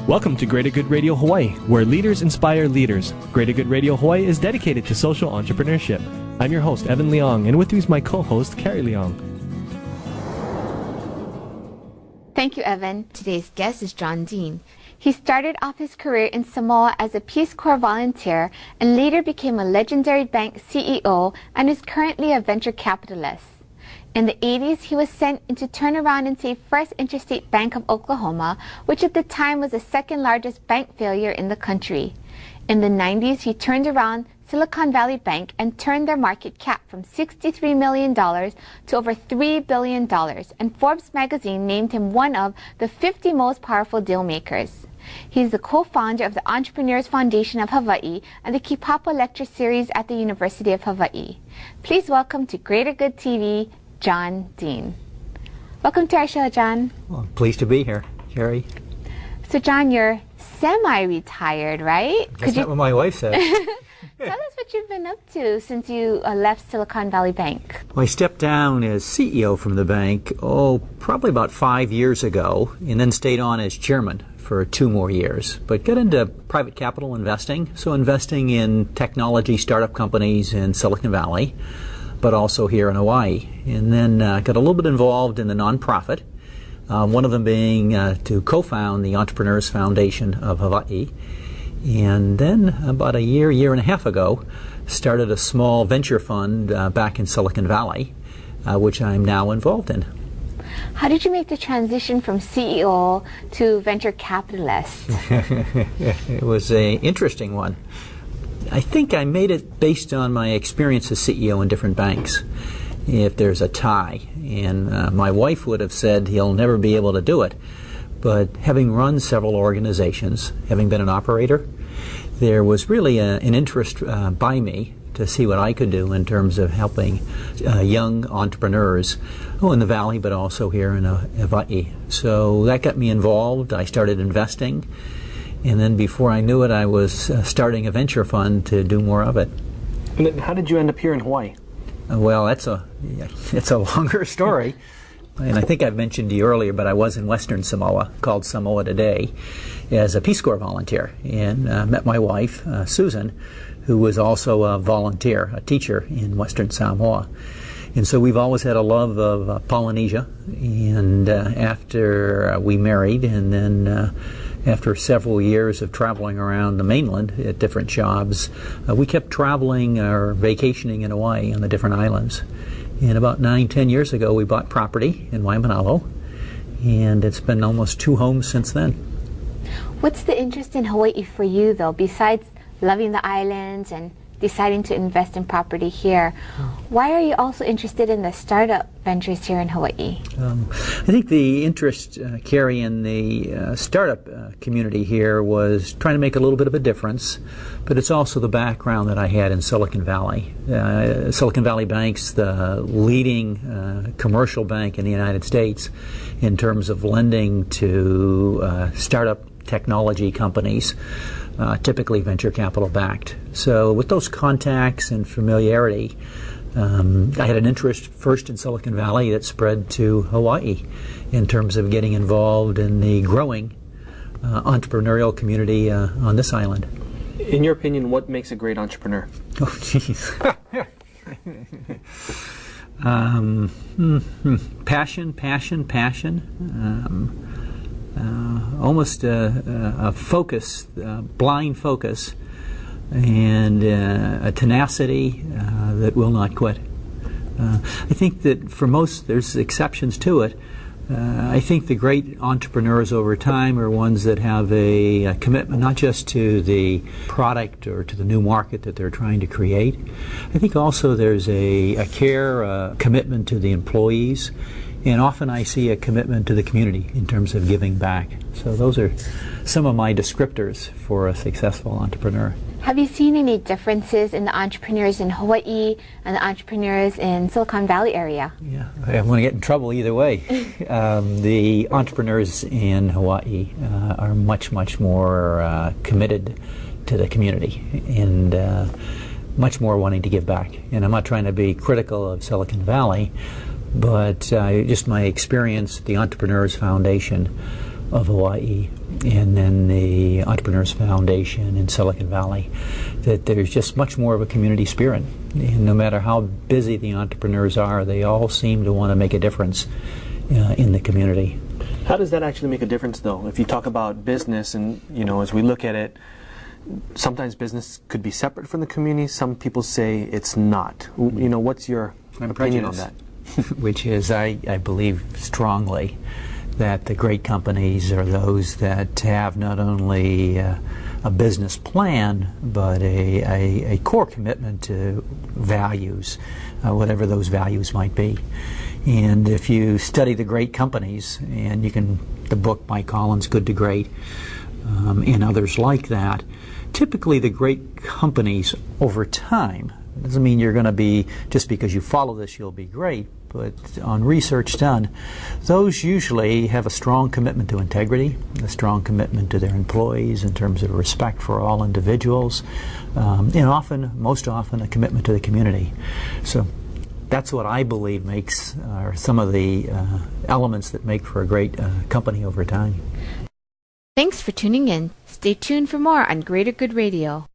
Welcome to Greater Good Radio Hawaii, where leaders inspire leaders. Greater Good Radio Hawaii is dedicated to social entrepreneurship. I'm your host, Evan Leong, and with me is my co-host, Carrie Leong. Thank you, Evan. Today's guest is John Dean. He started off his career in Samoa as a Peace Corps volunteer and later became a legendary bank CEO and is currently a venture capitalist. In the 80s, he was sent in to turn around and save First Interstate Bank of Oklahoma, which at the time was the second largest bank failure in the country. In the 90s, he turned around Silicon Valley Bank and turned their market cap from $63 million to over $3 billion, and Forbes magazine named him one of the 50 most powerful deal makers. He's the co-founder of the Entrepreneurs Foundation of Hawaii and the Kipapa Lecture Series at the University of Hawaii. Please welcome to Greater Good TV, John Dean. Welcome to our show, John. Well, pleased to be here, Carrie. So, John, you're semi-retired, right? That's not what my wife said. Tell us what you've been up to since you left Silicon Valley Bank. Well, I stepped down as CEO from the bank, probably about 5 years ago, and then stayed on as chairman for 2 more years. But got into private capital investing, so investing in technology startup companies in Silicon Valley, but also here in Hawaii. And then got a little bit involved in the nonprofit, one of them being to co-found the Entrepreneurs Foundation of Hawaii. And then about a year and a half ago, started a small venture fund back in Silicon Valley, which I'm now involved in. How did you make the transition from CEO to venture capitalist? It was an interesting one. I think I made it based on my experience as CEO in different banks, if there's a tie. And my wife would have said he'll never be able to do it. But having run several organizations, having been an operator, there was really an interest by me to see what I could do in terms of helping young entrepreneurs in the Valley, but also here in Hawaii. So that got me involved. I started investing. And then before I knew it, I was starting a venture fund to do more of it. And then how did you end up here in Hawaii? Well, it's a longer story. And I think I've mentioned to you earlier, but I was in Western Samoa, called Samoa today, as a Peace Corps volunteer. And met my wife, Susan, who was also a volunteer, a teacher in Western Samoa. And so we've always had a love of Polynesia. And after we married, and then after several years of traveling around the mainland at different jobs, we kept traveling or vacationing in Hawaii on the different islands. And about 9-10 years ago, we bought property in Waimanalo, and it's been almost 2 homes since then. What's the interest in Hawaii for you, though, besides loving the islands and deciding to invest in property here? Why are you also interested in the startup ventures here in Hawaii? I think the interest, Carrie, in the startup community here was trying to make a little bit of a difference, but it's also the background that I had in Silicon Valley. Silicon Valley Bank's the leading commercial bank in the United States in terms of lending to startup technology companies, typically venture capital backed. So with those contacts and familiarity, I had an interest first in Silicon Valley that spread to Hawaii in terms of getting involved in the growing entrepreneurial community on this island. In your opinion, what makes a great entrepreneur? Oh, jeez. Passion. Almost a focus, blind focus, and a tenacity that will not quit. I think that for most, there's exceptions to it. I think the great entrepreneurs over time are ones that have a commitment not just to the product or to the new market that they're trying to create. I think also there's a care, a commitment to the employees, and often I see a commitment to the community in terms of giving back. So those are some of my descriptors for a successful entrepreneur. Have you seen any differences in the entrepreneurs in Hawaii and the entrepreneurs in Silicon Valley area? Yeah, I don't want to get in trouble either way. The entrepreneurs in Hawaii are much more committed to the community and much more wanting to give back. And I'm not trying to be critical of Silicon Valley, but just my experience at the Entrepreneurs Foundation, of Hawaii, and then the Entrepreneurs Foundation in Silicon Valley, that there's just much more of a community spirit. And no matter how busy the entrepreneurs are, they all seem to want to make a difference in the community. How does that actually make a difference, though? If you talk about business, and as we look at it, sometimes business could be separate from the community. Some people say it's not. What's your opinion on that? Which is, I believe strongly that the great companies are those that have not only a business plan, but a core commitment to values, whatever those values might be. And if you study the great companies, and the book Mike Collins, Good to Great, and others like that, typically the great companies over time, doesn't mean you're going to be, just because you follow this, you'll be great, but on research done, those usually have a strong commitment to integrity, a strong commitment to their employees in terms of respect for all individuals, and most often, a commitment to the community. So that's what I believe makes, are some of the elements that make for a great company over time. Thanks for tuning in. Stay tuned for more on Greater Good Radio.